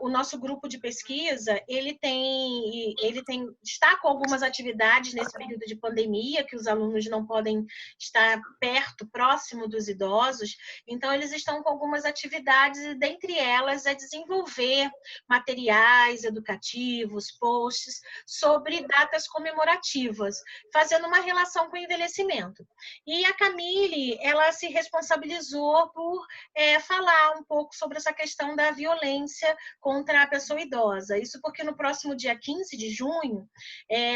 O nosso grupo de pesquisa, ele está com algumas atividades nesse período de pandemia, que os alunos não podem estar próximo dos idosos, então eles estão com algumas atividades, e dentre elas é desenvolver materiais educativos, posts sobre datas comemorativas, fazendo uma relação com o envelhecimento. E a Camille, ela se responsabilizou por falar um pouco sobre essa questão da violência contra a pessoa idosa. Isso porque no próximo dia 15 de junho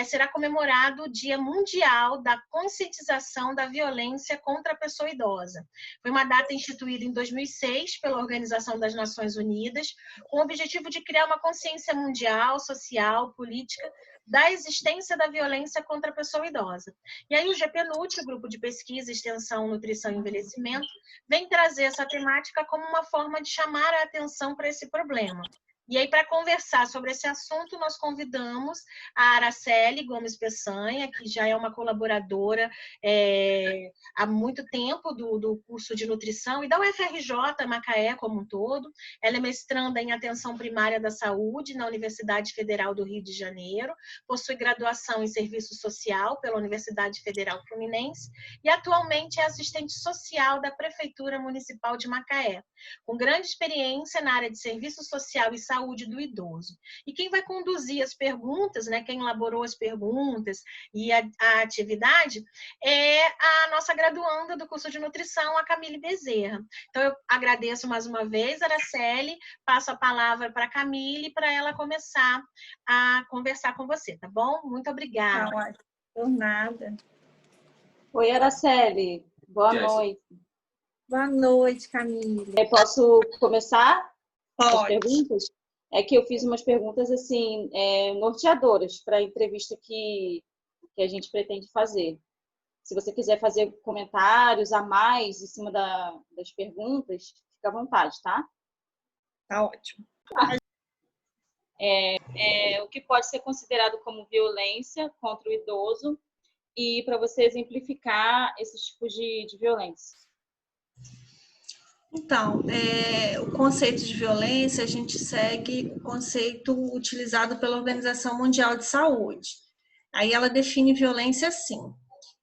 será comemorado o Dia Mundial da Conscientização da Violência contra a Pessoa Idosa. Foi uma data instituída em 2006 pela Organização das Nações Unidas, com o objetivo de criar uma consciência mundial, social, política, da existência da violência contra a pessoa idosa. E aí o GPNUT, o Grupo de Pesquisa, Extensão, Nutrição e Envelhecimento, vem trazer essa temática como uma forma de chamar a atenção para esse problema. E aí, para conversar sobre esse assunto, nós convidamos a Araceli Gomes Peçanha, que já é uma colaboradora há muito tempo do curso de nutrição e da UFRJ Macaé como um todo. Ela é mestranda em Atenção Primária da Saúde na Universidade Federal do Rio de Janeiro, possui graduação em Serviço Social pela Universidade Federal Fluminense e atualmente é assistente social da Prefeitura Municipal de Macaé, com grande experiência na área de Serviço Social e Saúde do idoso. E quem vai conduzir as perguntas, né, quem elaborou as perguntas e a atividade, é a nossa graduanda do curso de nutrição, a Camille Bezerra. Então, eu agradeço mais uma vez, Araceli, passo a palavra para a Camille para ela começar a conversar com você, tá bom? Muito obrigada. Não, por nada. Oi, Araceli. Boa noite. Boa noite, Camille. Posso começar Pode. as perguntas? É que eu fiz umas perguntas assim, norteadoras para a entrevista que a gente pretende fazer. Se você quiser fazer comentários a mais em cima das perguntas, fica à vontade, tá? Tá ótimo. O que pode ser considerado como violência contra o idoso e para você exemplificar esses tipos de violência. Então, o conceito de violência, a gente segue o conceito utilizado pela Organização Mundial de Saúde. Aí ela define violência assim: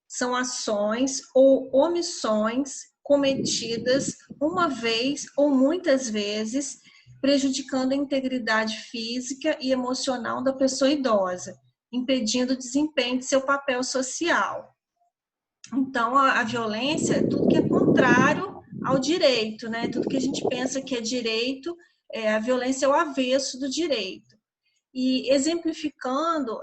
são ações ou omissões cometidas uma vez ou muitas vezes, prejudicando a integridade física e emocional da pessoa idosa, impedindo o desempenho de seu papel social. Então, a violência é tudo que é contrário ao direito, né? Tudo que a gente pensa que é direito, a violência é o avesso do direito. E exemplificando,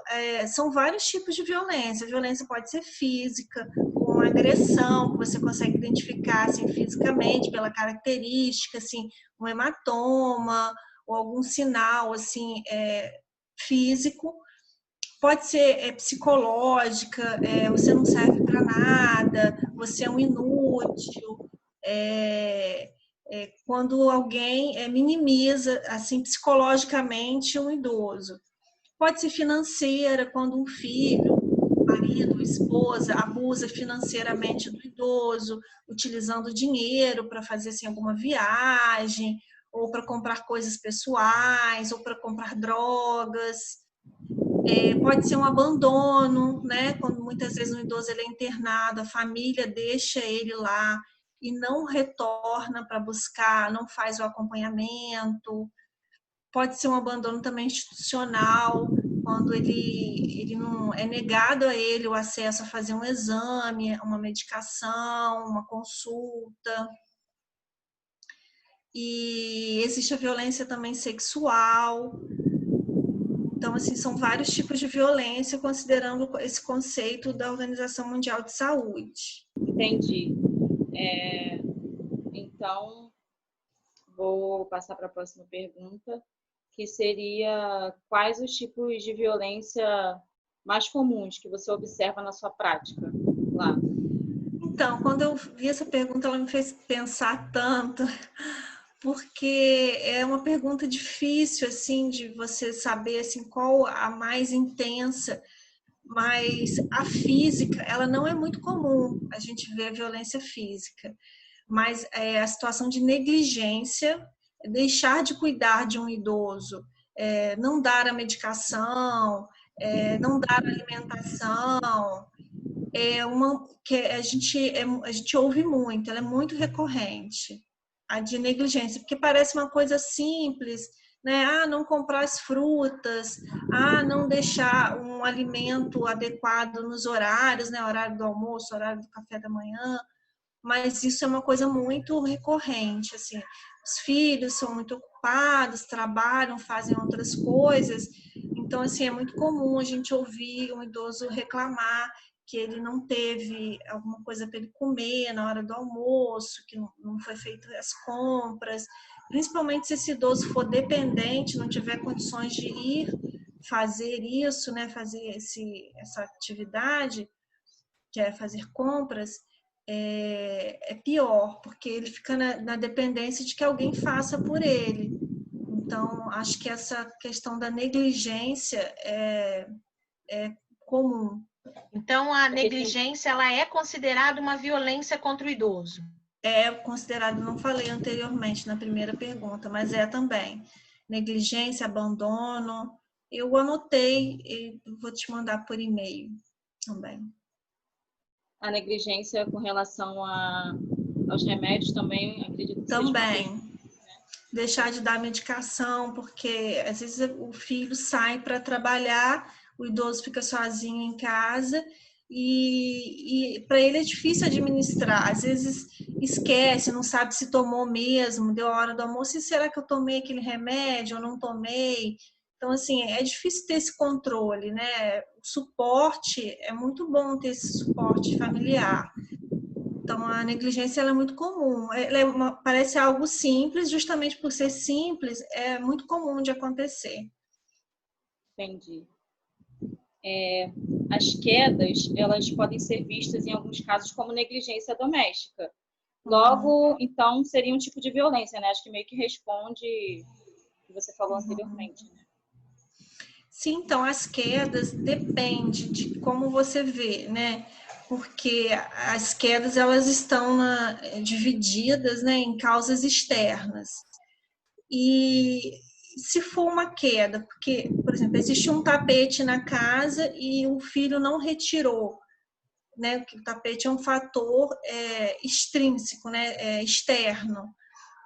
são vários tipos de violência. A violência pode ser física, uma agressão que você consegue identificar assim, fisicamente pela característica, assim, um hematoma ou algum sinal assim, físico. Pode ser psicológica, você não serve para nada, você é um inútil. Quando alguém minimiza assim psicologicamente um idoso. Pode ser financeira, quando um filho, marido, esposa abusa financeiramente do idoso, utilizando dinheiro para fazer assim, alguma viagem, ou para comprar coisas pessoais, ou para comprar drogas. Pode ser um abandono, né? Quando muitas vezes um idoso ele é internado, a família deixa ele lá e não retorna para buscar, não faz o acompanhamento. Pode ser um abandono também institucional, quando ele não é negado a ele o acesso a fazer um exame, uma medicação, uma consulta. E existe a violência também sexual. Então, assim, são vários tipos de violência, considerando esse conceito da Organização Mundial de Saúde. Entendi. Então, vou passar para a próxima pergunta, que seria: quais os tipos de violência mais comuns que você observa na sua prática lá? Então, quando eu vi essa pergunta, ela me fez pensar tanto, porque é uma pergunta difícil, assim, de você saber, assim, qual a mais intensa, mas a física, ela não é muito comum, a gente vê a violência física, mas a situação de negligência deixar de cuidar de um idoso, não dar a medicação, não dar a alimentação, é uma que a gente ouve muito, ela é muito recorrente, a de negligência, porque parece uma coisa simples, né? Ah, não comprar as frutas, não deixar um alimento adequado nos horários, né? Horário do almoço, horário do café da manhã, mas isso é uma coisa muito recorrente, assim. Os filhos são muito ocupados, trabalham, fazem outras coisas, então, assim, é muito comum a gente ouvir um idoso reclamar que ele não teve alguma coisa para ele comer na hora do almoço, que não foi feito as compras, principalmente se esse idoso for dependente, não tiver condições de ir fazer isso, né, fazer essa atividade, que é fazer compras, é pior, porque ele fica na dependência de que alguém faça por ele. Então, acho que essa questão da negligência é comum. Então, a negligência ela é considerada uma violência contra o idoso? É considerado, não falei anteriormente na primeira pergunta, mas é também. Negligência, abandono. Eu anotei e vou te mandar por e-mail também. A negligência com relação aos remédios também, acredito que também. Deixar de dar medicação, porque às vezes o filho sai para trabalhar, o idoso fica sozinho em casa e para ele é difícil administrar. Às vezes esquece, não sabe se tomou mesmo, deu a hora do almoço, e será que eu tomei aquele remédio ou não tomei? Então, assim, é difícil ter esse controle, né? O suporte, é muito bom ter esse suporte familiar. Então, a negligência ela é muito comum. Parece algo simples, justamente por ser simples, é muito comum de acontecer. Entendi. As quedas, elas podem ser vistas em alguns casos como negligência doméstica. Logo, então, seria um tipo de violência, né? Acho que meio que responde o que você falou anteriormente, né? Sim, então, as quedas depende de como você vê, né? Porque as quedas, elas estão divididas, né, em causas externas. E se for uma queda, porque, por exemplo, existe um tapete na casa e o filho não retirou, né? O tapete é um fator extrínseco, né? Externo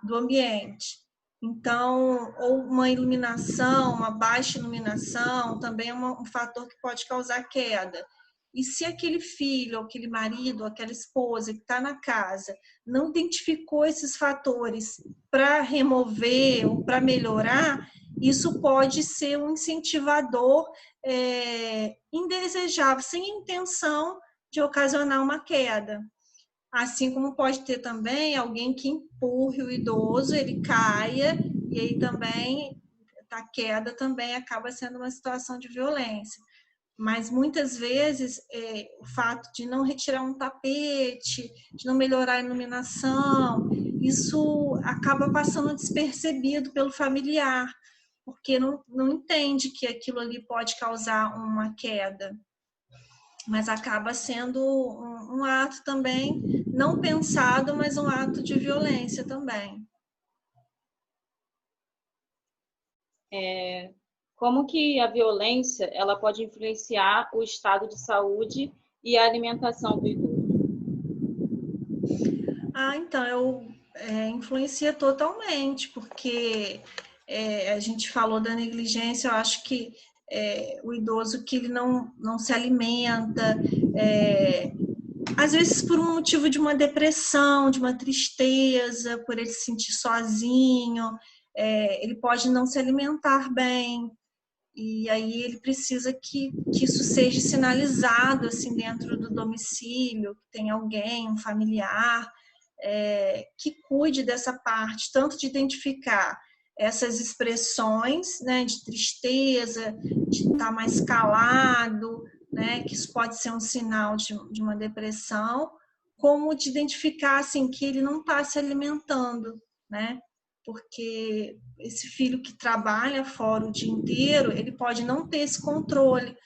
do ambiente. Então, ou uma iluminação, uma baixa iluminação, também é um fator que pode causar queda. E se aquele filho, ou aquele marido, ou aquela esposa que está na casa não identificou esses fatores para remover ou para melhorar, isso pode ser um incentivador indesejável, sem intenção de ocasionar uma queda. Assim como pode ter também alguém que empurre o idoso, ele caia, e aí também a queda também acaba sendo uma situação de violência. Mas muitas vezes o fato de não retirar um tapete, de não melhorar a iluminação, isso acaba passando despercebido pelo familiar, porque não entende que aquilo ali pode causar uma queda. Mas acaba sendo um ato também não pensado, mas um ato de violência também. Como que a violência ela pode influenciar o estado de saúde e a alimentação do idoso? Então, influencia totalmente, porque a gente falou da negligência, eu acho que o idoso que ele não se alimenta, às vezes por um motivo de uma depressão, de uma tristeza, por ele se sentir sozinho, ele pode não se alimentar bem, e aí ele precisa que isso seja sinalizado assim, dentro do domicílio, que tem alguém, um familiar, que cuide dessa parte, tanto de identificar essas expressões, né, de tristeza, de estar mais calado, né, que isso pode ser um sinal de uma depressão, como de identificar assim, que ele não está se alimentando, né? Porque esse filho que trabalha fora o dia inteiro, ele pode não ter esse controle.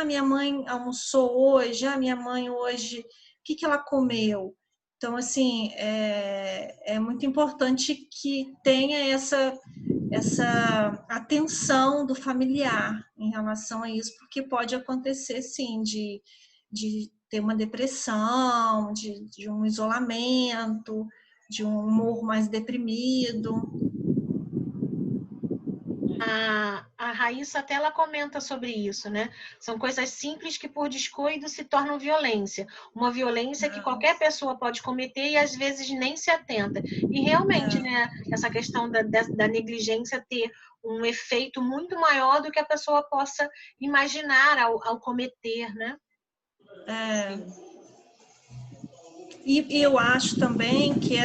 Minha mãe almoçou hoje, minha mãe hoje, o que ela comeu? Então, assim, é muito importante que tenha essa atenção do familiar em relação a isso, porque pode acontecer, sim, de ter uma depressão, de um isolamento, de um humor mais deprimido. A Raíssa até ela comenta sobre isso, né? São coisas simples que por descuido se tornam violência. Uma violência que qualquer pessoa pode cometer e às vezes nem se atenta. E realmente, né, essa questão da negligência ter um efeito muito maior do que a pessoa possa imaginar ao cometer, né? E eu acho também que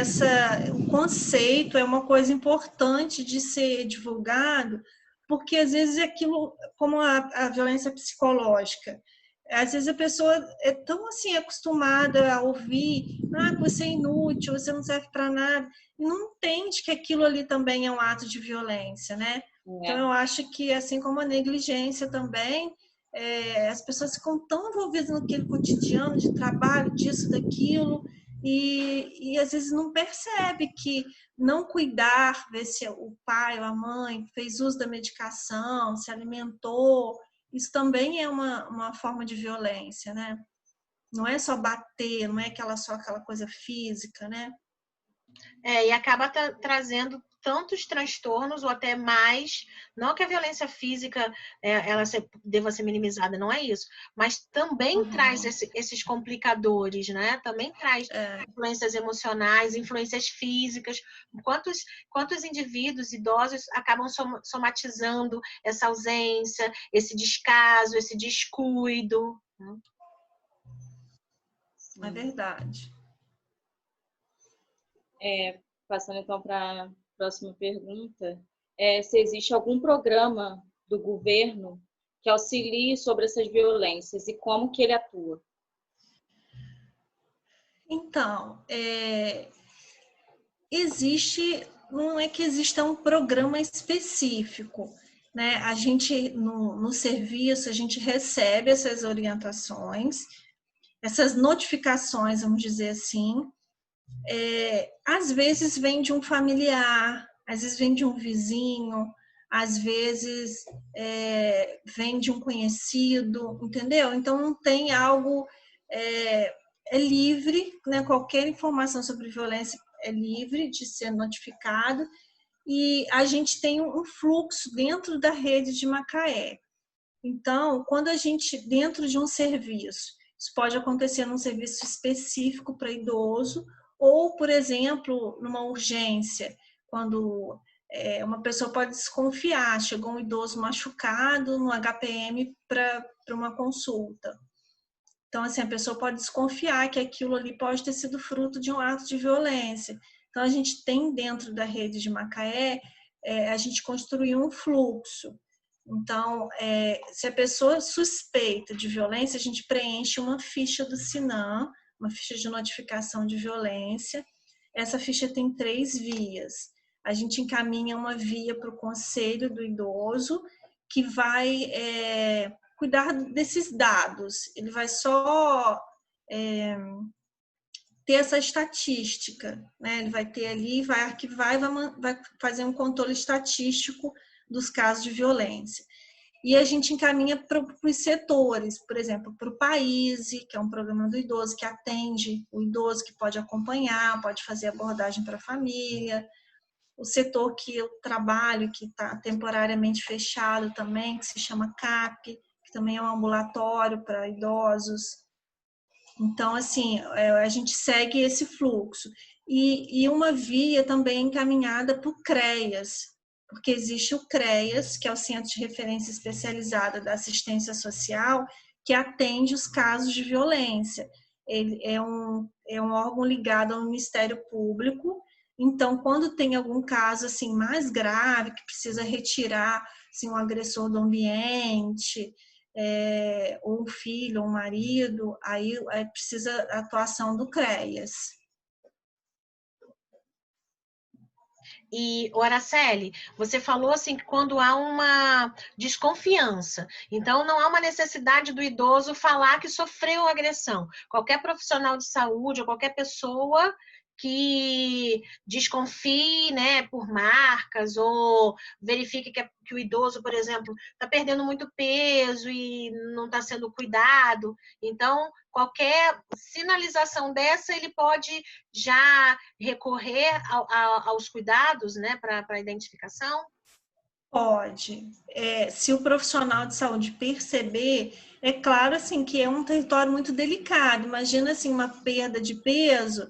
o conceito é uma coisa importante de ser divulgado, porque às vezes aquilo, como a violência psicológica, às vezes a pessoa é tão assim acostumada a ouvir, você é inútil, você não serve para nada, e não entende que aquilo ali também é um ato de violência, né? Então eu acho que assim como a negligência também, as pessoas ficam tão envolvidas naquele cotidiano de trabalho, disso, daquilo, e às vezes não percebe que não cuidar, ver se o pai ou a mãe fez uso da medicação, se alimentou, isso também é uma forma de violência, né? Não é só bater, não é só aquela coisa física, né? E acaba trazendo tantos transtornos ou até mais, não que a violência física ela deva ser minimizada, não é isso, mas também traz esses complicadores, né? Também traz influências emocionais, influências físicas. Quantos indivíduos idosos acabam somatizando essa ausência, esse descaso, esse descuido? É verdade. Passando então para a próxima pergunta, se existe algum programa do governo que auxilie sobre essas violências e como que ele atua? Então, não é que exista um programa específico, né? A gente, no serviço, a gente recebe essas orientações, essas notificações, vamos dizer assim, às vezes vem de um familiar, às vezes vem de um vizinho, às vezes vem de um conhecido, entendeu? Então não tem algo livre, né? Qualquer informação sobre violência é livre de ser notificado e a gente tem um fluxo dentro da rede de Macaé. Então, quando a gente dentro de um serviço, isso pode acontecer num serviço específico para idoso ou, por exemplo, numa urgência, quando uma pessoa pode desconfiar, chegou um idoso machucado no HPM para uma consulta. Então, assim, a pessoa pode desconfiar que aquilo ali pode ter sido fruto de um ato de violência. Então, a gente tem dentro da rede de Macaé, a gente construiu um fluxo. Então, se a pessoa suspeita de violência, a gente preenche uma ficha do SINAM, uma ficha de notificação de violência. Essa ficha tem 3 vias. A gente encaminha uma via para o conselho do idoso, que vai cuidar desses dados. Ele vai só ter essa estatística, né? Ele vai ter ali, vai arquivar e vai fazer um controle estatístico dos casos de violência. E a gente encaminha para os setores, por exemplo, para o PAISE, que é um programa do idoso, que atende o idoso, que pode acompanhar, pode fazer abordagem para a família. O setor que eu trabalho, que está temporariamente fechado também, que se chama CAP, que também é um ambulatório para idosos. Então, assim, a gente segue esse fluxo. E uma via também encaminhada para o CREAS, porque existe o CREAS, que é o Centro de Referência Especializada da Assistência Social, que atende os casos de violência. Ele é um órgão ligado ao Ministério Público. Então, quando tem algum caso assim mais grave, que precisa retirar assim, um agressor do ambiente, ou um filho, ou um marido, aí precisa a atuação do CREAS. E, Araceli, você falou assim que quando há uma desconfiança, então não há uma necessidade do idoso falar que sofreu agressão. Qualquer profissional de saúde ou qualquer pessoa que desconfie, né, por marcas ou verifique que o idoso, por exemplo, está perdendo muito peso e não está sendo cuidado. Então, qualquer sinalização dessa, ele pode já recorrer aos cuidados, né, para a identificação? Pode. Se o profissional de saúde perceber, é claro assim que é um território muito delicado. Imagina assim uma perda de peso,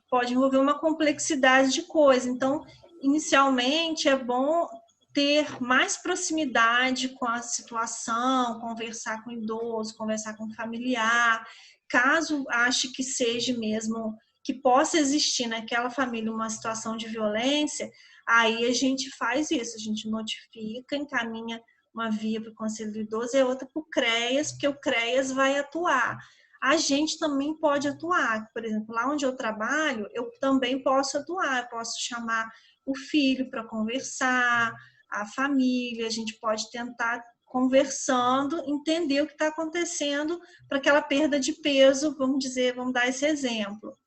pode envolver uma complexidade de coisas. Então, inicialmente é bom ter mais proximidade com a situação, conversar com o idoso, conversar com o familiar. Caso ache que seja mesmo que possa existir naquela família uma situação de violência, aí a gente faz isso, a gente notifica, encaminha uma via para o Conselho do Idoso e outra para o CREAS, porque o CREAS vai atuar. A gente também pode atuar, por exemplo, lá onde eu trabalho, eu também posso atuar, eu posso chamar o filho para conversar, a família, a gente pode tentar conversando, entender o que está acontecendo para aquela perda de peso, vamos dizer, vamos dar esse exemplo.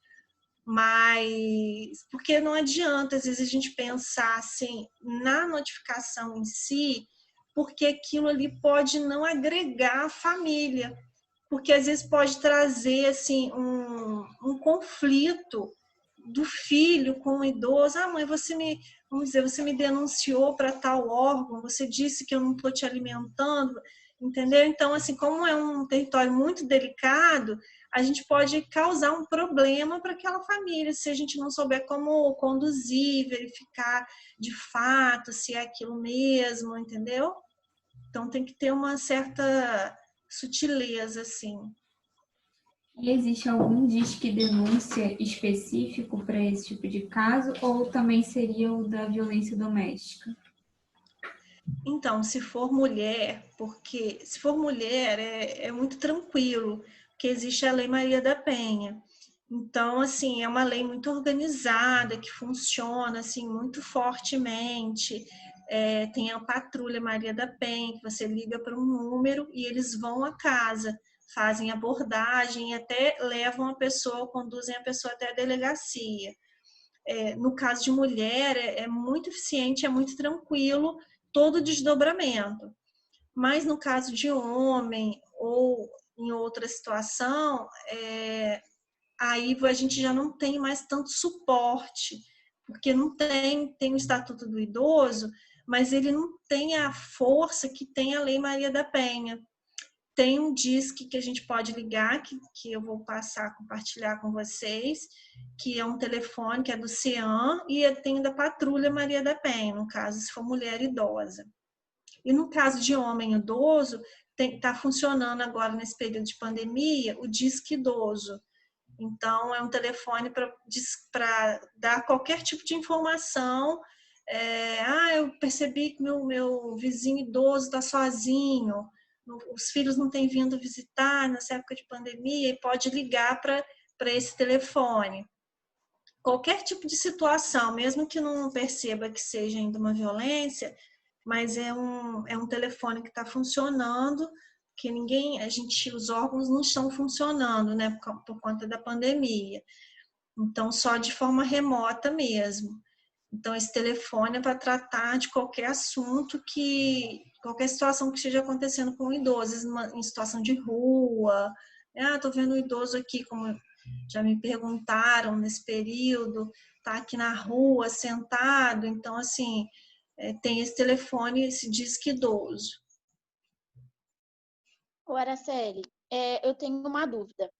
Mas porque não adianta, às vezes, a gente pensar assim na notificação em si, porque aquilo ali pode não agregar a família, porque às vezes pode trazer assim um conflito do filho com o idoso. Ah, mãe, vamos dizer, você me denunciou para tal órgão, você disse que eu não estou te alimentando, entendeu? Então, assim, como é um território muito delicado, a gente pode causar um problema para aquela família, se a gente não souber como conduzir, verificar de fato se é aquilo mesmo, entendeu? Então, tem que ter uma certa sutileza, assim. E existe algum disque denúncia específico para esse tipo de caso ou também seria o da violência doméstica? Então, se for mulher, é muito tranquilo, porque existe a Lei Maria da Penha. Então, assim, é uma lei muito organizada, que funciona, assim, muito fortemente. Tem a Patrulha Maria da Penha, que você liga para um número e eles vão à casa, fazem abordagem, até levam a pessoa, conduzem a pessoa até a delegacia. No caso de mulher, é muito eficiente, é muito tranquilo todo o desdobramento. Mas no caso de homem ou em outra situação, aí a gente já não tem mais tanto suporte, porque não tem o Estatuto do Idoso, mas ele não tem a força que tem a Lei Maria da Penha. Tem um disque que a gente pode ligar, que eu vou compartilhar com vocês, que é um telefone que é do CEAM, e tem da Patrulha Maria da Penha, no caso, se for mulher idosa. E no caso de homem idoso, está funcionando agora, nesse período de pandemia, o Disque Idoso. Então, é um telefone para dar qualquer tipo de informação. Eu percebi que meu vizinho idoso está sozinho, os filhos não têm vindo visitar nessa época de pandemia, e pode ligar para esse telefone. Qualquer tipo de situação, mesmo que não perceba que seja ainda uma violência, mas é um telefone que está funcionando, que os órgãos não estão funcionando, né, por conta da pandemia. Então, só de forma remota mesmo. Então, esse telefone é para tratar de qualquer assunto qualquer situação que esteja acontecendo com o idoso, em situação de rua. Estou vendo o idoso aqui, como já me perguntaram nesse período, está aqui na rua, sentado. Então, assim, tem esse telefone, esse Disque Idoso. Araceli, eu tenho uma dúvida.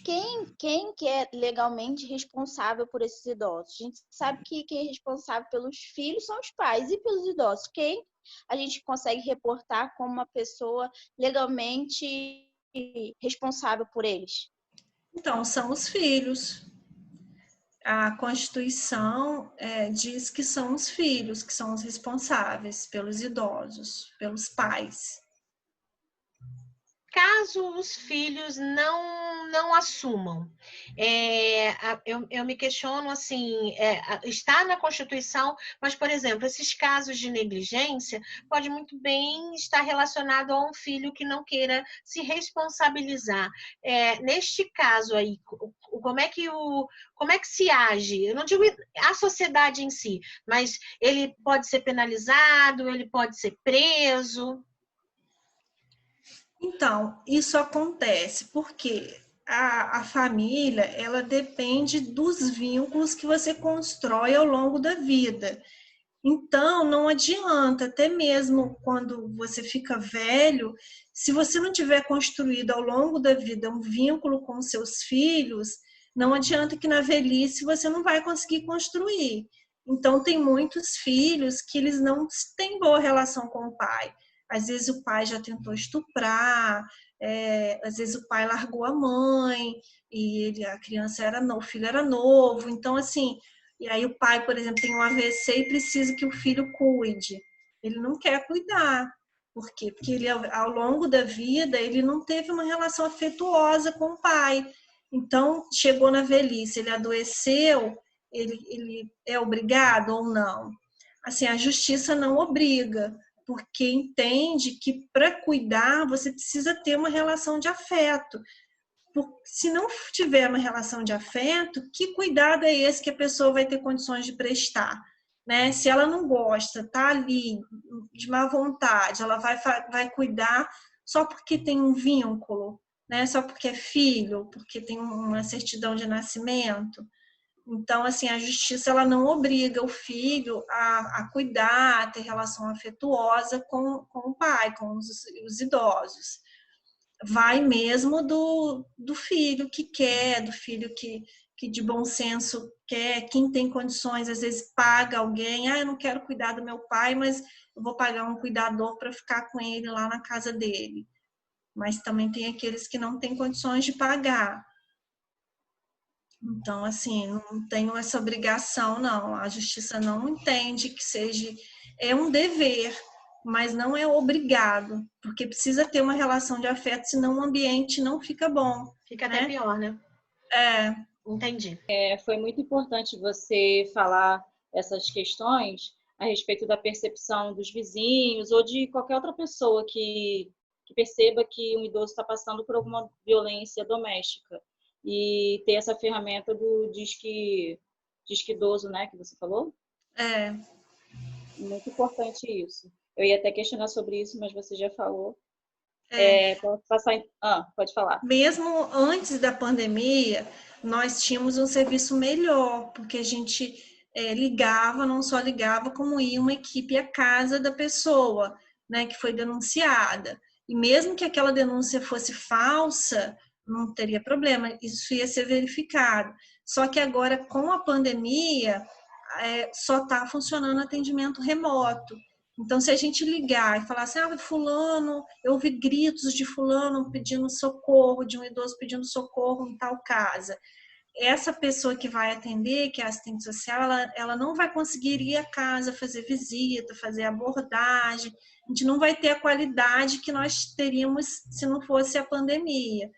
Quem que é legalmente responsável por esses idosos? A gente sabe que quem é responsável pelos filhos são os pais e pelos idosos. Quem a gente consegue reportar como uma pessoa legalmente responsável por eles? Então, são os filhos. A Constituição diz que são os filhos que são os responsáveis pelos idosos, pelos pais. caso os filhos não assumam, eu me questiono assim, está na Constituição, mas, por exemplo, esses casos de negligência pode muito bem estar relacionado a um filho que não queira se responsabilizar. Neste caso aí, como é que se age? Eu não digo a sociedade em si, mas ele pode ser penalizado, ele pode ser preso? Então, isso acontece porque a família, ela depende dos vínculos que você constrói ao longo da vida. Então, não adianta, até mesmo quando você fica velho, se você não tiver construído ao longo da vida um vínculo com seus filhos, não adianta que na velhice você não vai conseguir construir. Então, tem muitos filhos que eles não têm boa relação com o pai. Às vezes o pai já tentou estuprar, às vezes o pai largou a mãe, e a criança o filho era novo. Então, assim, e aí o pai, por exemplo, tem um AVC e precisa que o filho cuide. Ele não quer cuidar. Por quê? Porque ele, ao longo da vida, ele não teve uma relação afetuosa com o pai. Então, chegou na velhice, ele adoeceu, ele é obrigado ou não? Assim, a justiça não obriga, porque entende que para cuidar você precisa ter uma relação de afeto. Se não tiver uma relação de afeto, que cuidado é esse que a pessoa vai ter condições de prestar? Né? Se ela não gosta, tá ali de má vontade, ela vai cuidar só porque tem um vínculo, né? Só porque é filho, porque tem uma certidão de nascimento. Então, assim, a justiça ela não obriga o filho a cuidar, a ter relação afetuosa com o pai, com os idosos. Vai mesmo do filho que quer, do filho que de bom senso quer, quem tem condições, às vezes paga alguém, eu não quero cuidar do meu pai, mas eu vou pagar um cuidador para ficar com ele lá na casa dele. Mas também tem aqueles que não têm condições de pagar. Então, assim, não tenho essa obrigação, não. A justiça não entende que seja... É um dever, mas não é obrigado, porque precisa ter uma relação de afeto, senão o ambiente não fica bom. Fica até pior, né? Entendi. Foi muito importante você falar essas questões a respeito da percepção dos vizinhos ou de qualquer outra pessoa que perceba que um idoso está passando por alguma violência doméstica. E ter essa ferramenta do Disque Idoso, né, que você falou? Muito importante isso. Eu ia até questionar sobre isso, mas você já falou. Pode falar. Mesmo antes da pandemia, nós tínhamos um serviço melhor, porque a gente ligava, não só ligava, como ia uma equipe à casa da pessoa, né, que foi denunciada. E mesmo que aquela denúncia fosse falsa, não teria problema, isso ia ser verificado. Só que agora, com a pandemia, só está funcionando atendimento remoto. Então, se a gente ligar e falar assim, fulano, eu ouvi gritos de fulano pedindo socorro, de um idoso pedindo socorro em tal casa, essa pessoa que vai atender, que é a assistente social, ela não vai conseguir ir à casa, fazer visita, fazer abordagem, a gente não vai ter a qualidade que nós teríamos se não fosse a pandemia.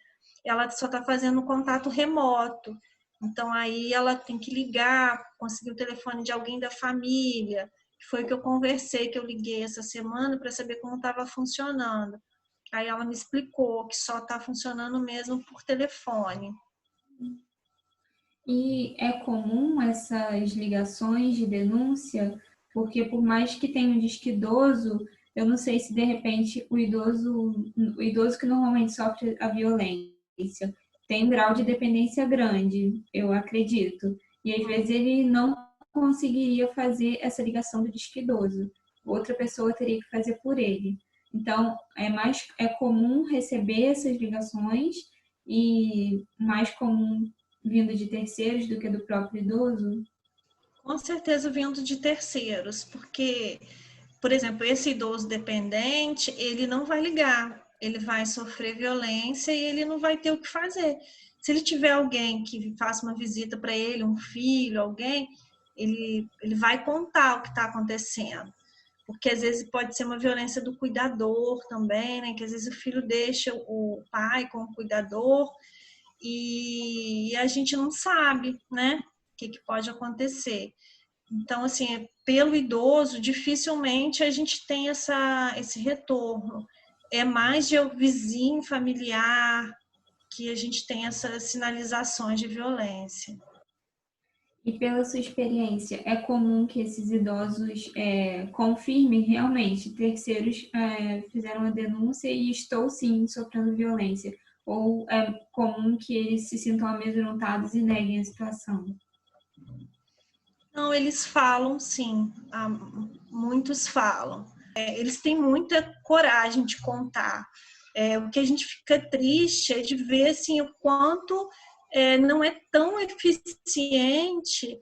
Ela só está fazendo contato remoto. Então, aí ela tem que ligar, conseguir o telefone de alguém da família, que foi o que eu conversei, que eu liguei essa semana para saber como estava funcionando. Aí ela me explicou que só está funcionando mesmo por telefone. E é comum essas ligações de denúncia, porque por mais que tenha um disque idoso, eu não sei se de repente o idoso que normalmente sofre a violência tem um grau de dependência grande, eu acredito. E às vezes ele não conseguiria fazer essa ligação do disque idoso. Outra pessoa teria que fazer por ele. Então, é comum receber essas ligações e mais comum vindo de terceiros do que do próprio idoso? Com certeza vindo de terceiros, porque, por exemplo, esse idoso dependente, ele não vai ligar, ele vai sofrer violência e ele não vai ter o que fazer. Se ele tiver alguém que faça uma visita para ele, um filho, alguém, ele vai contar o que está acontecendo. porque às vezes pode ser uma violência do cuidador também, né? Que às vezes o filho deixa o pai como cuidador e a gente não sabe, né? O que pode acontecer. Então, assim, pelo idoso, dificilmente a gente tem esse retorno. É mais de vizinho, familiar, que a gente tem essas sinalizações de violência. E pela sua experiência, é comum que esses idosos confirmem realmente terceiros fizeram a denúncia e estou sim sofrendo violência? Ou é comum que eles se sintam amedrontados e neguem a situação? Não, eles falam sim, muitos falam. Eles têm muita coragem de contar. O que a gente fica triste é de ver assim, o quanto não é tão eficiente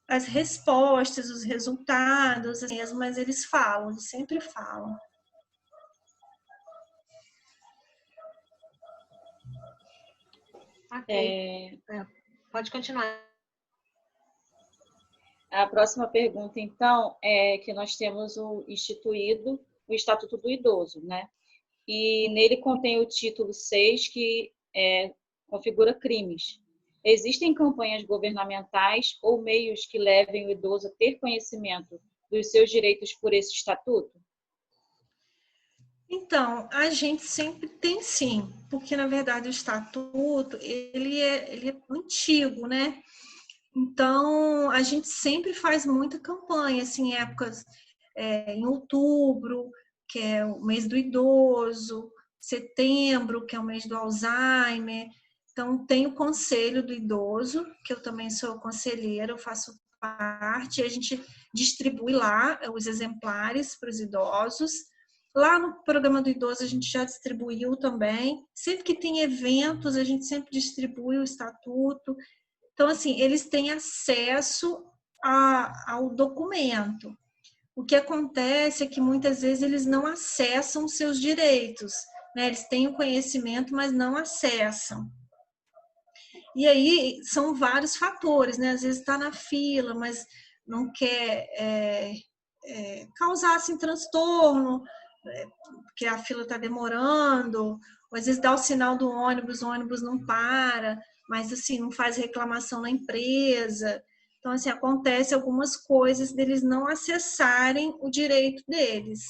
as respostas, os resultados, assim, mas eles falam, eles sempre falam. Pode continuar. A próxima pergunta, então, é que nós temos instituído o Estatuto do Idoso, né? E nele contém o título 6, que configura crimes. Existem campanhas governamentais ou meios que levem o idoso a ter conhecimento dos seus direitos por esse estatuto? Então, a gente sempre tem sim, porque na verdade o estatuto ele é antigo, né? Então, a gente sempre faz muita campanha, assim, em épocas, em outubro, que é o mês do idoso, setembro, que é o mês do Alzheimer. Então, tem o Conselho do Idoso, que eu também sou conselheira, eu faço parte, e a gente distribui lá os exemplares para os idosos. Lá no programa do idoso a gente já distribuiu também. Sempre que tem eventos, a gente sempre distribui o estatuto. Então, assim, eles têm acesso ao documento. O que acontece é que muitas vezes eles não acessam os seus direitos, né? Eles têm o conhecimento, mas não acessam. E aí são vários fatores, né? Às vezes está na fila, mas não quer causar assim, transtorno, porque a fila está demorando, ou às vezes dá o sinal do ônibus, o ônibus não para, mas assim, não faz reclamação na empresa. Então, assim, acontece algumas coisas deles não acessarem o direito deles.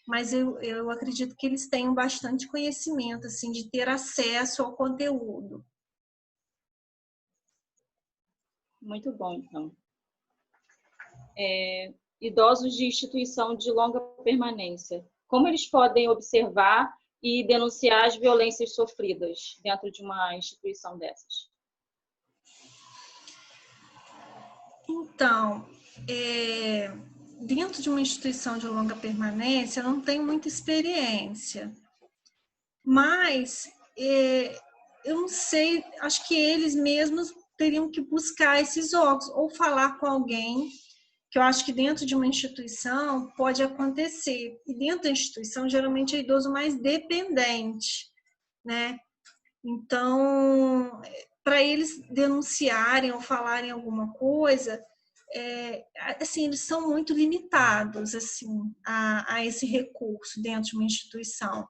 Mas eu acredito que eles tenham bastante conhecimento, assim, de ter acesso ao conteúdo. Muito bom, então. Idosos de instituição de longa permanência. Como eles podem observar e denunciar as violências sofridas dentro de uma instituição dessas? Então, dentro de uma instituição de longa permanência, eu não tenho muita experiência, mas eu não sei, acho que eles mesmos teriam que buscar esses órgãos ou falar com alguém, que eu acho que dentro de uma instituição pode acontecer. E dentro da instituição, geralmente é idoso mais dependente, né? Então, para eles denunciarem ou falarem alguma coisa, assim, eles são muito limitados assim, a esse recurso dentro de uma instituição,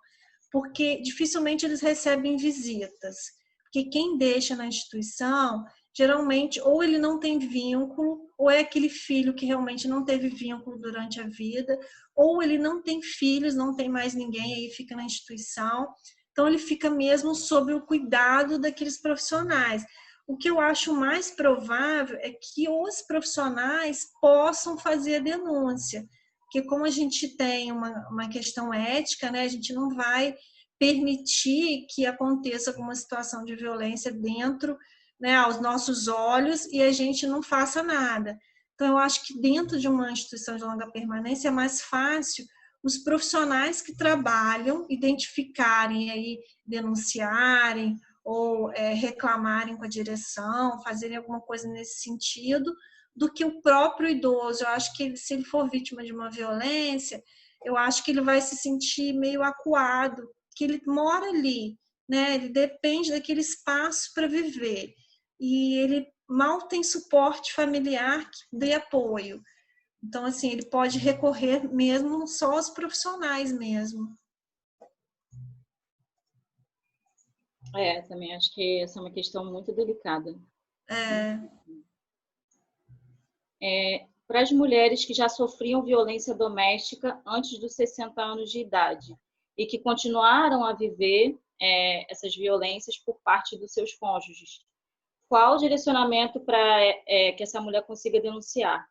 porque dificilmente eles recebem visitas, porque quem deixa na instituição, geralmente, ou ele não tem vínculo, ou é aquele filho que realmente não teve vínculo durante a vida, ou ele não tem filhos, não tem mais ninguém, aí fica na instituição. Então, ele fica mesmo sob o cuidado daqueles profissionais. O que eu acho mais provável é que os profissionais possam fazer a denúncia, porque como a gente tem uma questão ética, né, a gente não vai permitir que aconteça alguma situação de violência dentro, né, aos nossos olhos e a gente não faça nada. Então, eu acho que dentro de uma instituição de longa permanência é mais fácil os profissionais que trabalham identificarem, aí, denunciarem ou reclamarem com a direção, fazerem alguma coisa nesse sentido, do que o próprio idoso. Eu acho que se ele for vítima de uma violência, eu acho que ele vai se sentir meio acuado, que ele mora ali, né? Ele depende daquele espaço para viver e ele mal tem suporte familiar que dê apoio. Então, assim, ele pode recorrer mesmo só aos profissionais mesmo. Também acho que essa é uma questão muito delicada. Para as mulheres que já sofriam violência doméstica antes dos 60 anos de idade e que continuaram a viver essas violências por parte dos seus cônjuges, qual o direcionamento para que essa mulher consiga denunciar?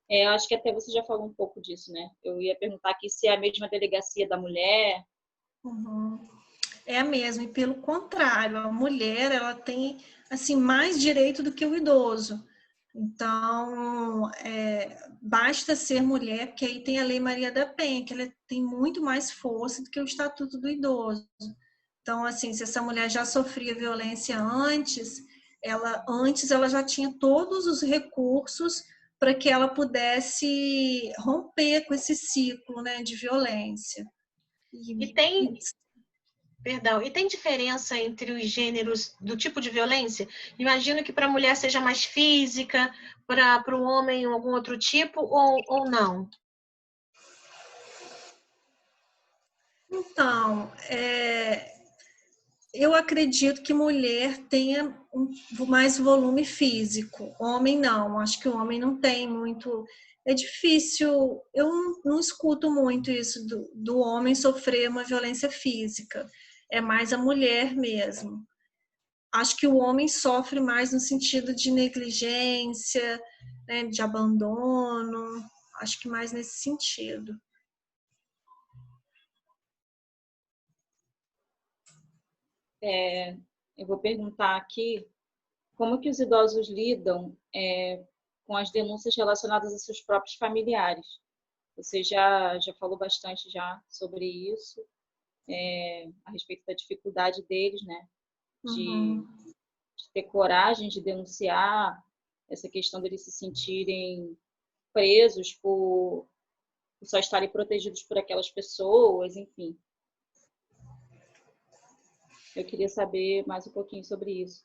Eu acho que até você já falou um pouco disso, né? Eu ia perguntar aqui se é a mesma delegacia da mulher. Uhum. É a mesma, e pelo contrário, a mulher, ela tem, assim, mais direito do que o idoso. Então, basta ser mulher, porque aí tem a Lei Maria da Penha, que ela tem muito mais força do que o Estatuto do Idoso. Então, assim, se essa mulher já sofria violência antes ela já tinha todos os recursos para que ela pudesse romper com esse ciclo, né, de violência. E tem diferença entre os gêneros do tipo de violência? Imagino que para a mulher seja mais física, para o homem algum outro tipo, ou não? Então, eu acredito que mulher tenha mais volume físico, homem não. Acho que o homem não tem muito. É difícil, eu não escuto muito isso do homem sofrer uma violência física. É mais a mulher mesmo. Acho que o homem sofre mais no sentido de negligência, né, de abandono. Acho que mais nesse sentido. Eu vou perguntar aqui como que os idosos lidam com as denúncias relacionadas a seus próprios familiares. Você já falou bastante já sobre isso, a respeito da dificuldade deles, né, de ter coragem de denunciar, essa questão deles se sentirem presos por só estarem protegidos por aquelas pessoas, enfim. Eu queria saber mais um pouquinho sobre isso.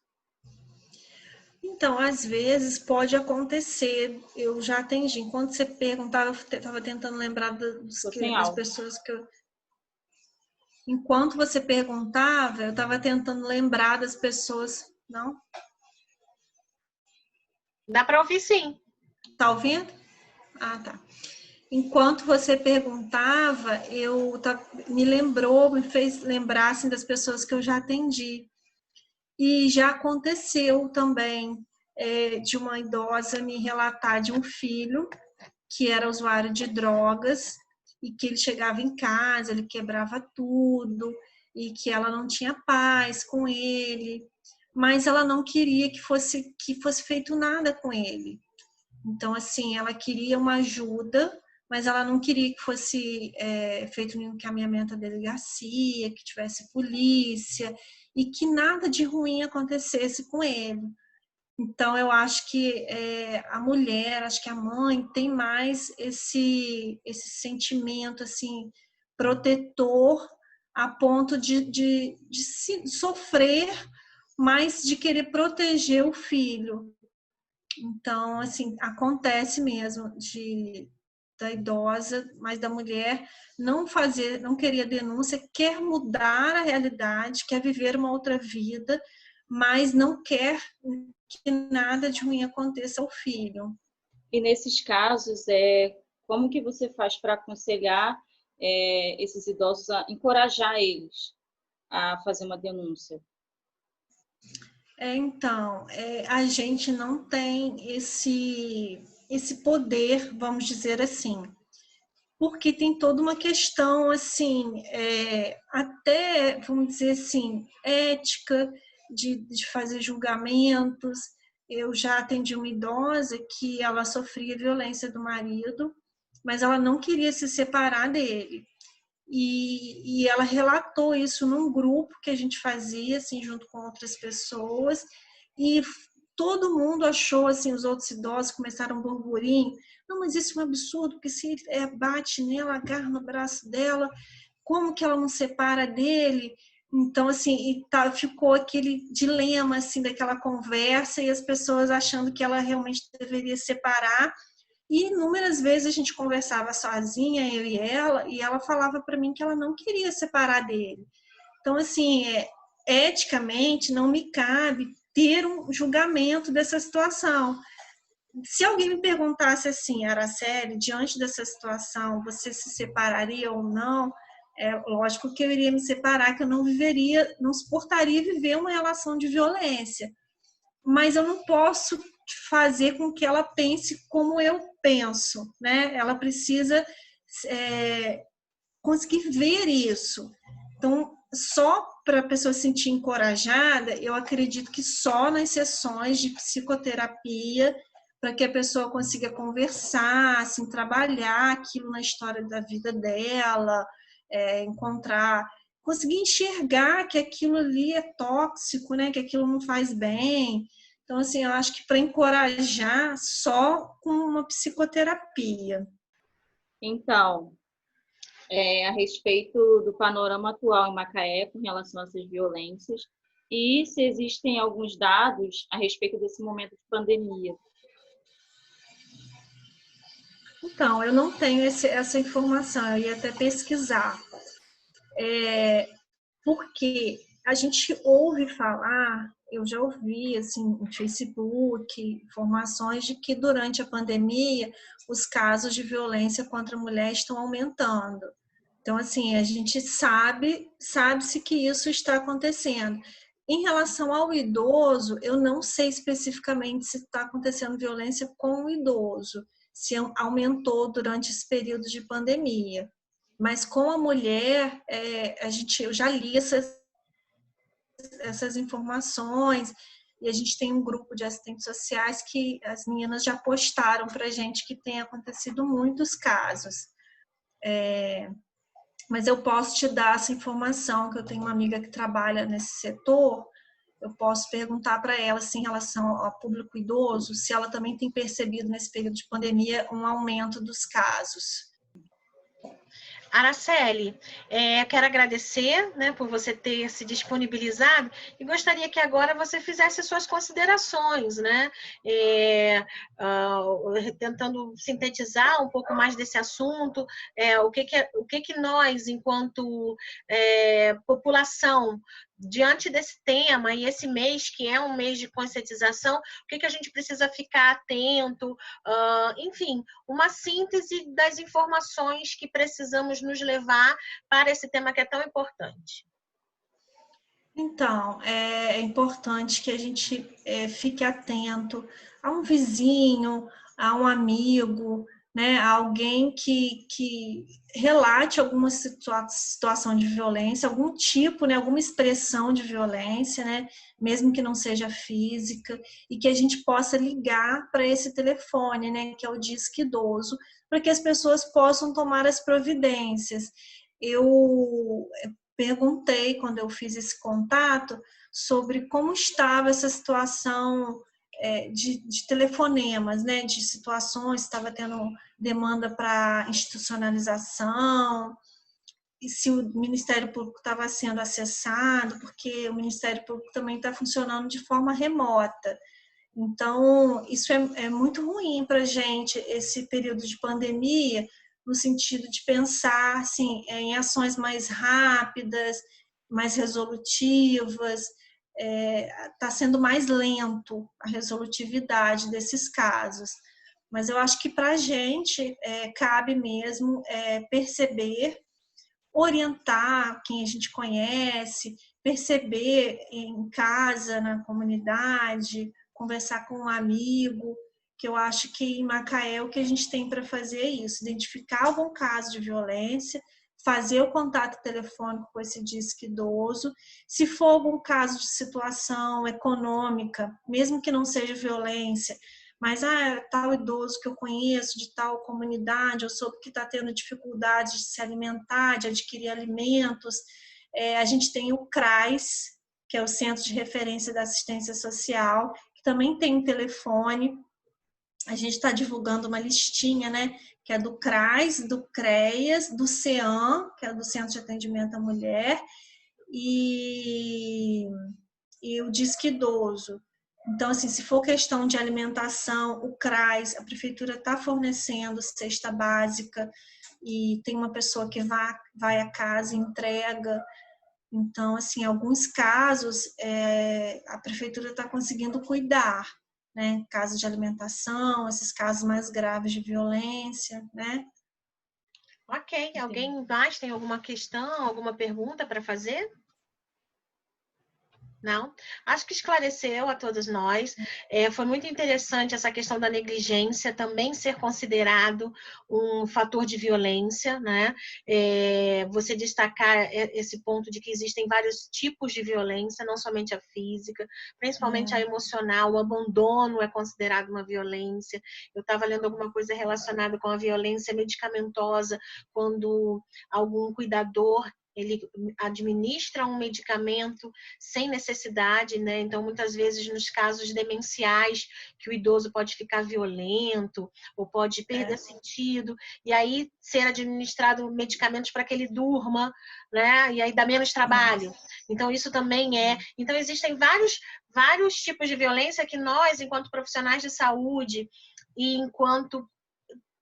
Então, às vezes pode acontecer. Eu já atendi. Enquanto você perguntava, eu estava tentando lembrar das pessoas que eu. Enquanto você perguntava, eu estava tentando lembrar das pessoas. Não? Dá para ouvir, sim. Tá ouvindo? Ah, tá. Enquanto você perguntava, me fez lembrar assim, das pessoas que eu já atendi. E já aconteceu também de uma idosa me relatar de um filho que era usuário de drogas e que ele chegava em casa, ele quebrava tudo e que ela não tinha paz com ele, mas ela não queria que fosse feito nada com ele. Então, assim, ela queria uma ajuda, mas ela não queria que fosse feito nenhum encaminhamento à delegacia, que tivesse polícia e que nada de ruim acontecesse com ele. Então, eu acho que a mulher, acho que a mãe tem mais esse sentimento assim protetor a ponto de sofrer, mas de querer proteger o filho. Então, assim, acontece mesmo da idosa, mas da mulher não querer denúncia, quer mudar a realidade, quer viver uma outra vida, mas não quer que nada de ruim aconteça ao filho. E nesses casos, como que você faz para aconselhar esses idosos, a encorajar eles a fazer uma denúncia? Então, a gente não tem esse poder, vamos dizer assim, porque tem toda uma questão, assim, até, vamos dizer assim, ética, de fazer julgamentos. Eu já atendi uma idosa que ela sofria violência do marido, mas ela não queria se separar dele. E ela relatou isso num grupo que a gente fazia, assim, junto com outras pessoas, e todo mundo achou, assim, os outros idosos começaram um burburinho, não, mas isso é um absurdo, porque se ele bate nela, agarra no braço dela, como que ela não separa dele? Então, assim, ficou aquele dilema, assim, daquela conversa, e as pessoas achando que ela realmente deveria separar, E inúmeras vezes a gente conversava sozinha, eu e ela falava para mim que ela não queria separar dele. Então, assim, eticamente não me cabe ter um julgamento dessa situação. Se alguém me perguntasse assim, Araceli, diante dessa situação, você se separaria ou não? É lógico que eu iria me separar, que eu não viveria, não suportaria viver uma relação de violência. Mas eu não posso fazer com que ela pense como eu penso, né? Ela precisa conseguir ver isso. Então, só para a pessoa se sentir encorajada, eu acredito que só nas sessões de psicoterapia, para que a pessoa consiga conversar, assim, trabalhar aquilo na história da vida dela, conseguir enxergar que aquilo ali é tóxico, né? Que aquilo não faz bem. Então, assim, eu acho que para encorajar, só com uma psicoterapia. Então, a respeito do panorama atual em Macaé com relação a essas violências e se existem alguns dados a respeito desse momento de pandemia. Então, eu não tenho essa informação, eu ia até pesquisar. Porque a gente ouve falar, eu já ouvi assim, no Facebook, informações de que durante a pandemia os casos de violência contra a mulher estão aumentando. Então, assim, a gente sabe-se que isso está acontecendo. Em relação ao idoso, eu não sei especificamente se está acontecendo violência com o idoso, se aumentou durante esse período de pandemia. Mas com a mulher, eu já li essas informações, e a gente tem um grupo de assistentes sociais que as meninas já postaram para a gente que tem acontecido muitos casos. Mas eu posso te dar essa informação, que eu tenho uma amiga que trabalha nesse setor, eu posso perguntar para ela, assim, em relação ao público idoso, se ela também tem percebido nesse período de pandemia um aumento dos casos. Araceli, quero agradecer, né, por você ter se disponibilizado e gostaria que agora você fizesse suas considerações, né, tentando sintetizar um pouco mais desse assunto, o que nós, enquanto população, diante desse tema e esse mês, que é um mês de conscientização, o que a gente precisa ficar atento, enfim, uma síntese das informações que precisamos nos levar para esse tema que é tão importante. Então, é importante que a gente fique atento a um vizinho, a um amigo, né, a alguém que relate alguma situação de violência, algum tipo, né, alguma expressão de violência, né, mesmo que não seja física, e que a gente possa ligar para esse telefone, né, que é o Disque Idoso, para que as pessoas possam tomar as providências. Eu perguntei, quando eu fiz esse contato, sobre como estava essa situação de telefonemas, né, de situações, estava tendo demanda para institucionalização, e se o Ministério Público estava sendo acessado, porque o Ministério Público também está funcionando de forma remota. Então, isso é muito ruim para a gente, esse período de pandemia, no sentido de pensar assim, em ações mais rápidas, mais resolutivas. Está sendo mais lento a resolutividade desses casos. Mas eu acho que para a gente cabe mesmo perceber, orientar quem a gente conhece, perceber em casa, na comunidade, conversar com um amigo, que eu acho que em Macaé o que a gente tem para fazer é isso, identificar algum caso de violência, fazer o contato telefônico com esse Disque Idoso. Se for algum caso de situação econômica, mesmo que não seja violência, mas tal idoso que eu conheço de tal comunidade, eu soube que está tendo dificuldade de se alimentar, de adquirir alimentos, a gente tem o CRAS, que é o Centro de Referência da Assistência Social, que também tem um telefone. A gente está divulgando uma listinha, né, que é do CRAS, do CREAS, do CEAM, que é do Centro de Atendimento à Mulher, e o Disque Idoso. Então, assim, se for questão de alimentação, o CRAS, a prefeitura está fornecendo cesta básica e tem uma pessoa que vai à casa e entrega. Então, assim, em alguns casos, a prefeitura está conseguindo cuidar, né? Casos de alimentação, esses casos mais graves de violência, né? Ok, alguém mais tem alguma questão, alguma pergunta para fazer? Não? Acho que esclareceu a todos nós. Foi muito interessante essa questão da negligência também ser considerado um fator de violência, né? Você destacar esse ponto de que existem vários tipos de violência, não somente a física, principalmente a emocional, o abandono é considerado uma violência. Eu estava lendo alguma coisa relacionada com a violência medicamentosa, quando algum cuidador ele administra um medicamento sem necessidade, né? Então, muitas vezes, nos casos demenciais, que o idoso pode ficar violento ou pode perder sentido, e aí ser administrado medicamentos para que ele durma, né? E aí dá menos trabalho. Então, isso também é... Então, existem vários tipos de violência que nós, enquanto profissionais de saúde e enquanto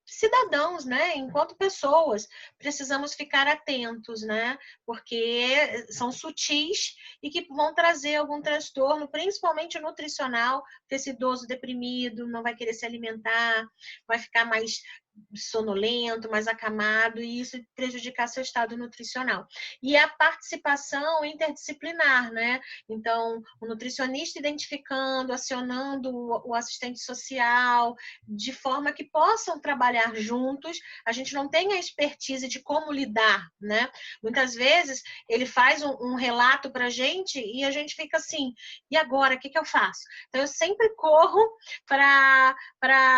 cidadãos, né? Enquanto pessoas, precisamos ficar atentos, né? Porque são sutis e que vão trazer algum transtorno, principalmente nutricional, porque esse idoso deprimido não vai querer se alimentar, vai ficar mais sonolento, mais acamado, e isso prejudicar seu estado nutricional. E a participação interdisciplinar, né? Então, o nutricionista identificando, acionando o assistente social, de forma que possam trabalhar juntos. A gente não tem a expertise de como lidar, né? Muitas vezes ele faz um relato para a gente e a gente fica assim, e agora, o que eu faço? Então, eu sempre corro para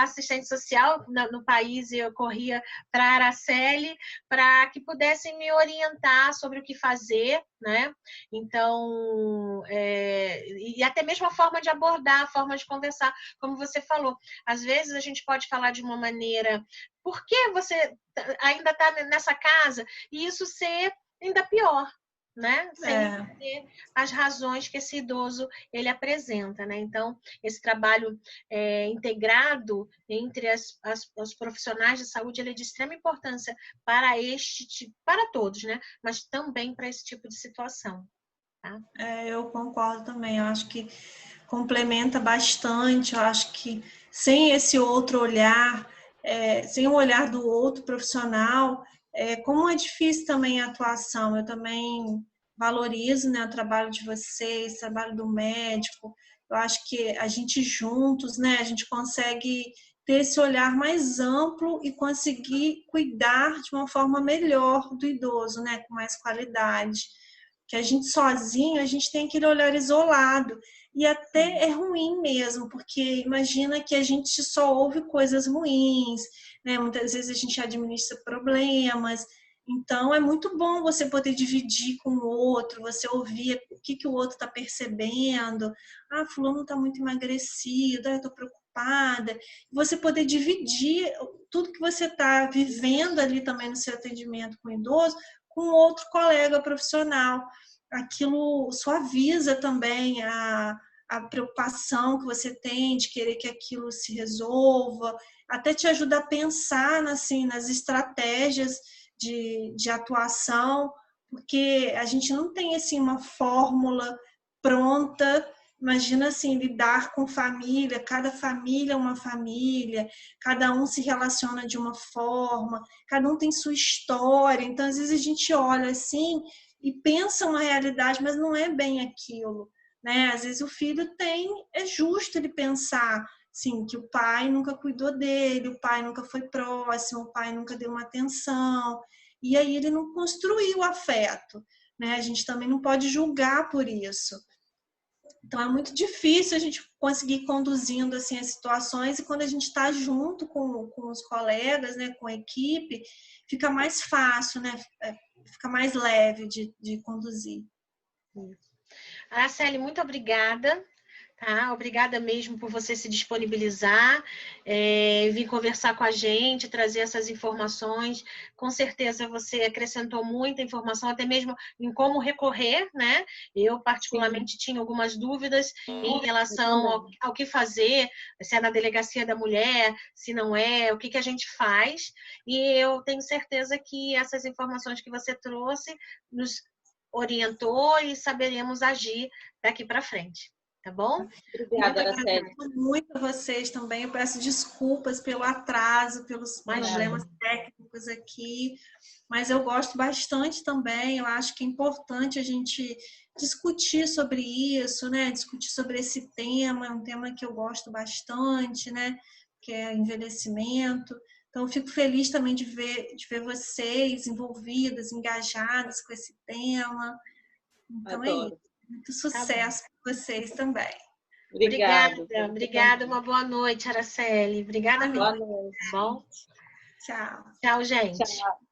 assistente social no país, e eu corria para a Araceli, para que pudessem me orientar sobre o que fazer, né? Então, e até mesmo a forma de abordar, a forma de conversar, como você falou. Às vezes a gente pode falar de uma maneira, por que você ainda está nessa casa? E isso ser ainda pior, né? Sem entender as razões que esse idoso ele apresenta, né? Então, esse trabalho integrado entre os profissionais de saúde, ele é de extrema importância para para todos, né? Mas também para esse tipo de situação. Tá? Eu concordo também. Eu acho que complementa bastante. Eu acho que sem esse outro olhar, sem o olhar do outro profissional, como é difícil também a atuação. Eu também valorizo, né, o trabalho de vocês, o trabalho do médico. Eu acho que a gente juntos, né, a gente consegue ter esse olhar mais amplo e conseguir cuidar de uma forma melhor do idoso, né, com mais qualidade. Que a gente sozinho, a gente tem aquele olhar isolado. E até é ruim mesmo, porque imagina que a gente só ouve coisas ruins, né? Muitas vezes a gente administra problemas. Então, é muito bom você poder dividir com o outro, você ouvir o que o outro está percebendo. Ah, fulano está muito emagrecido, eu estou preocupada. Você poder dividir tudo que você está vivendo ali também no seu atendimento com o idoso com outro colega profissional. Aquilo suaviza também a preocupação que você tem de querer que aquilo se resolva, até te ajuda a pensar assim, nas estratégias de atuação, porque a gente não tem assim, uma fórmula pronta. Imagina assim, lidar com família, cada família é uma família, cada um se relaciona de uma forma, cada um tem sua história. Então, às vezes a gente olha assim e pensa uma realidade, mas não é bem aquilo, né? Às vezes o filho é justo ele pensar, sim, que o pai nunca cuidou dele, o pai nunca foi próximo, o pai nunca deu uma atenção, e aí ele não construiu afeto, né? A gente também não pode julgar por isso. Então, é muito difícil a gente conseguir ir conduzindo assim, as situações, e quando a gente está junto com os colegas, né, com a equipe, fica mais fácil, né, fica mais leve de conduzir. Araceli, muito obrigada. Tá? Obrigada mesmo por você se disponibilizar, vir conversar com a gente, trazer essas informações. Com certeza você acrescentou muita informação, até mesmo em como recorrer, né? Eu, particularmente, tinha algumas dúvidas em relação ao que fazer, se é na delegacia da mulher, se não é, o que a gente faz. E eu tenho certeza que essas informações que você trouxe nos orientou e saberemos agir daqui para frente. Tá bom? Obrigada, Araceli. Agradeço muito a vocês também. Eu peço desculpas pelo atraso, pelos problemas técnicos aqui, mas eu gosto bastante também. Eu acho que é importante a gente discutir sobre isso, né? Discutir sobre esse tema. É um tema que eu gosto bastante, né? Que é envelhecimento. Então, eu fico feliz também de ver vocês envolvidas, engajadas com esse tema. Então, é isso. Muito sucesso para vocês também. Obrigada. Uma boa noite, Araceli. Obrigada mesmo. Boa noite. Bom? Tchau. Tchau, gente. Tchau.